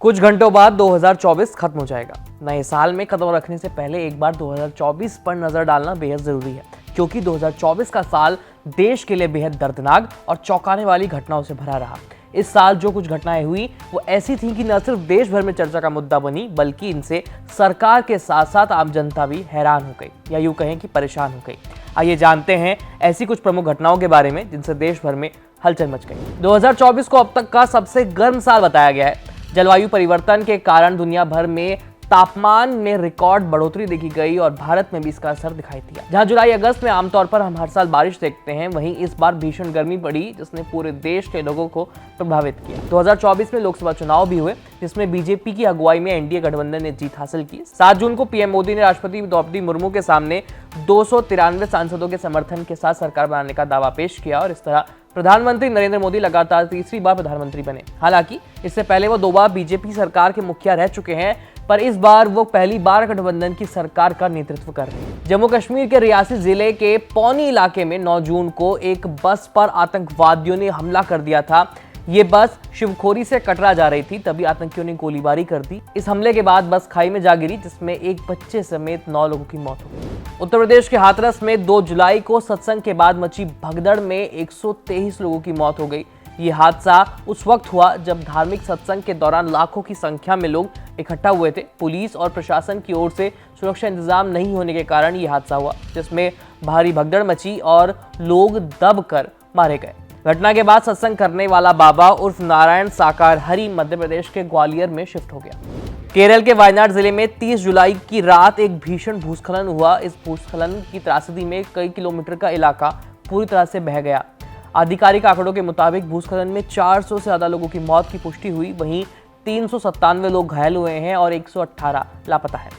कुछ घंटों बाद 2024 खत्म हो जाएगा। नए साल में कदम रखने से पहले एक बार 2024 पर नजर डालना बेहद जरूरी है, क्योंकि 2024 का साल देश के लिए बेहद दर्दनाक और चौंकाने वाली घटनाओं से भरा रहा। इस साल जो कुछ घटनाएं हुई वो ऐसी थी कि न सिर्फ देश भर में चर्चा का मुद्दा बनी, बल्कि इनसे सरकार के साथ साथ आम जनता भी हैरान हो गई, या यूं कहें कि परेशान हो गई। आइए जानते हैं ऐसी कुछ प्रमुख घटनाओं के बारे में जिनसे देश भर में हलचल मच गई। 2024 को अब तक का सबसे गर्म साल बताया गया है। जलवायु परिवर्तन के कारण दुनिया भर में तापमान में रिकॉर्ड बढ़ोतरी देखी गई और भारत में भी इसका असर दिखाई दिया। जहां जुलाई अगस्त में आमतौर पर हम हर साल बारिश देखते हैं, वहीं इस बार भीषण गर्मी पड़ी जिसने पूरे देश के लोगों को प्रभावित किया। 2024 में लोकसभा चुनाव भी हुए, जिसमें बीजेपी की अगुवाई में एनडीए गठबंधन ने जीत हासिल की। 7 जून को पीएम मोदी ने राष्ट्रपति द्रौपदी मुर्मू के सामने 293 सांसदों के समर्थन के साथ सरकार बनाने का दावा पेश किया और इस तरह प्रधानमंत्री नरेंद्र मोदी लगातार तीसरी बार प्रधानमंत्री बने। हालांकि इससे पहले वो 2 बार बीजेपी सरकार के मुखिया रह चुके हैं, पर इस बार वो पहली बार गठबंधन की सरकार का नेतृत्व कर रहे हैं। जम्मू कश्मीर के रियासी जिले के पौनी इलाके में 9 जून को एक बस पर आतंकवादियों ने हमला कर दिया था। ये बस शिवखोरी से कटरा जा रही थी, तभी आतंकियों ने गोलीबारी कर दी। इस हमले के बाद बस खाई में जा गिरी, जिसमें एक बच्चे समेत 9 लोगों की मौत हो गई। उत्तर प्रदेश के हाथरस में 2 जुलाई को सत्संग के बाद मची भगदड़ में 123 लोगों की मौत हो गई। ये हादसा उस वक्त हुआ जब धार्मिक सत्संग के दौरान लाखों की संख्या में लोग इकट्ठा हुए थे। पुलिस और प्रशासन की ओर से सुरक्षा इंतजाम नहीं होने के कारण ये हादसा हुआ, जिसमें भारी भगदड़ मची और लोग दबकर मारे गए। घटना के बाद सत्संग करने वाला बाबा उर्फ नारायण साकार हरि मध्य प्रदेश के ग्वालियर में शिफ्ट हो गया। केरल के वायनाड जिले में 30 जुलाई की रात एक भीषण भूस्खलन हुआ। इस भूस्खलन की त्रासदी में कई किलोमीटर का इलाका पूरी तरह से बह गया। आधिकारिक आंकड़ों के मुताबिक भूस्खलन में 400 से ज्यादा लोगों की मौत की पुष्टि हुई, वहीं 397 लोग घायल हुए हैं और 118 लापता है।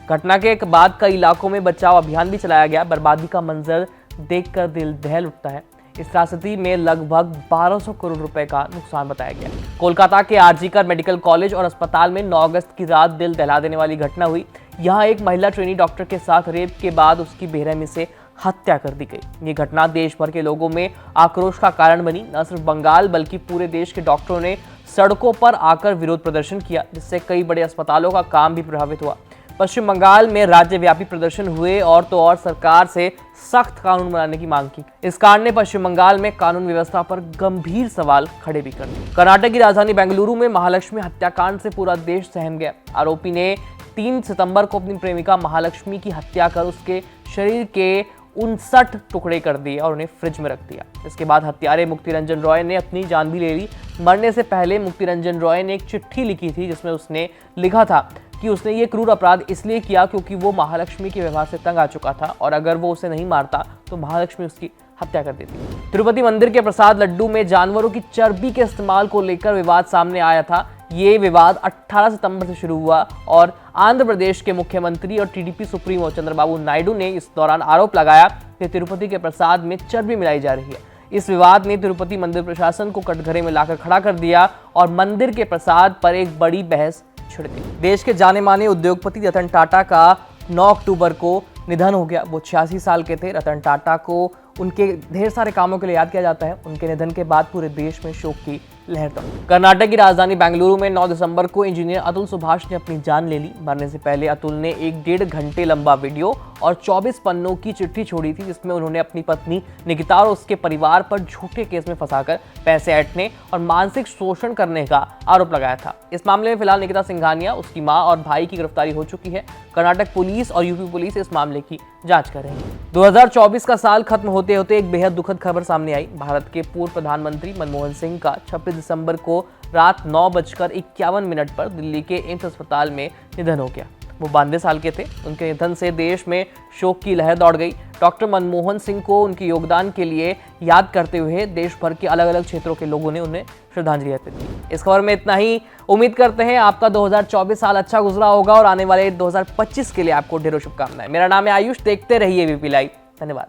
घटना के बाद कई इलाकों में बचाव अभियान भी चलाया गया। बर्बादी का मंजर देखकर दिल दहल उठता है। इस त्रासदी में लगभग 1200 करोड़ रुपए का नुकसान बताया गया। कोलकाता के आरजीकर मेडिकल कॉलेज और अस्पताल में 9 अगस्त की रात दिल दहला देने वाली घटना हुई। यहाँ एक महिला ट्रेनी डॉक्टर के साथ रेप के बाद उसकी बेरहमी से हत्या कर दी गई। ये घटना देश भर के लोगों में आक्रोश का कारण बनी। न सिर्फ बंगाल बल्कि पूरे देश के डॉक्टरों ने सड़कों पर आकर विरोध प्रदर्शन किया, जिससे कई बड़े अस्पतालों का काम भी प्रभावित हुआ। पश्चिम बंगाल में राज्यव्यापी प्रदर्शन हुए और तो और सरकार से सख्त कानून बनाने की मांग की। इस कांड ने पश्चिम बंगाल में कानून व्यवस्था पर गंभीर सवाल खड़े भी कर दिए। कर्नाटक की राजधानी बेंगलुरु में महालक्ष्मी हत्याकांड से पूरा देश सहम गया। आरोपी ने 3 सितंबर को अपनी प्रेमिका महालक्ष्मी की हत्या कर उसके शरीर के 59 टुकड़े कर दिए और उन्हें फ्रिज में रख दिया। इसके बाद हत्यारे मुक्ति रंजन रॉय ने अपनी जान भी ले ली। मरने से पहले मुक्ति रंजन रॉय ने एक चिट्ठी लिखी थी, जिसमें उसने लिखा था कि उसने ये क्रूर अपराध इसलिए किया क्योंकि वो महालक्ष्मी के व्यवहार से तंग आ चुका था और अगर वो उसे नहीं मारता तो महालक्ष्मी उसकी हत्या कर देती। तिरुपति मंदिर के प्रसाद लड्डू में जानवरों की चर्बी के इस्तेमाल को लेकर विवाद सामने आया था। ये विवाद 18 सितंबर से शुरू हुआ और आंध्र प्रदेश के मुख्यमंत्री और टीडीपी सुप्रीमो चंद्रबाबू नायडू ने इस दौरान आरोप लगाया कि तिरुपति के प्रसाद में चर्बी मिलाई जा रही है। इस विवाद ने तिरुपति मंदिर प्रशासन को कटघरे में लाकर खड़ा कर दिया और मंदिर के प्रसाद पर एक बड़ी बहस छिड़ गई। देश के जाने माने उद्योगपति रतन टाटा का 9 अक्टूबर को निधन हो गया। वो 86 साल के थे। रतन टाटा को उनके ढेर सारे कामों के लिए याद किया जाता है। उनके निधन के बाद पूरे देश में शोक की लहर दौड़ी। कर्नाटक की राजधानी बेंगलुरु में 9 दिसंबर को इंजीनियर अतुल सुभाष ने अपनी जान ले ली। मरने से पहले अतुल ने एक 1.5 घंटे लंबा वीडियो और 24 पन्नों की चिट्ठी छोड़ी थी, जिसमें उन्होंने अपनी पत्नी निकिता और उसके परिवार पर झूठे केस में फंसाकर पैसे ऐंठने और मानसिक शोषण करने का आरोप लगाया था। इस मामले में फिलहाल निकिता सिंघानिया, उसकी मां और भाई की गिरफ्तारी हो चुकी है। कर्नाटक पुलिस और यूपी पुलिस इस मामले की जांच कर रही है। 2024 का साल खत्म होते होते एक बेहद दुखद खबर सामने आई। भारत के पूर्व प्रधानमंत्री मनमोहन सिंह का 26 दिसंबर को रात 9:51 पर दिल्ली के एम्स अस्पताल में निधन हो गया। वो 92 साल के थे। उनके निधन से देश में शोक की लहर दौड़ गई। डॉक्टर मनमोहन सिंह को उनके योगदान के लिए याद करते हुए देश भर के अलग अलग क्षेत्रों के लोगों ने उन्हें श्रद्धांजलि अर्पित की। इस खबर में इतना ही। उम्मीद करते हैं आपका 2024 साल अच्छा गुजरा होगा और आने वाले 2025 के लिए आपको ढेरों शुभकामनाएं। मेरा नाम है आयुष। देखते रहिए एबीपी लाइव। धन्यवाद।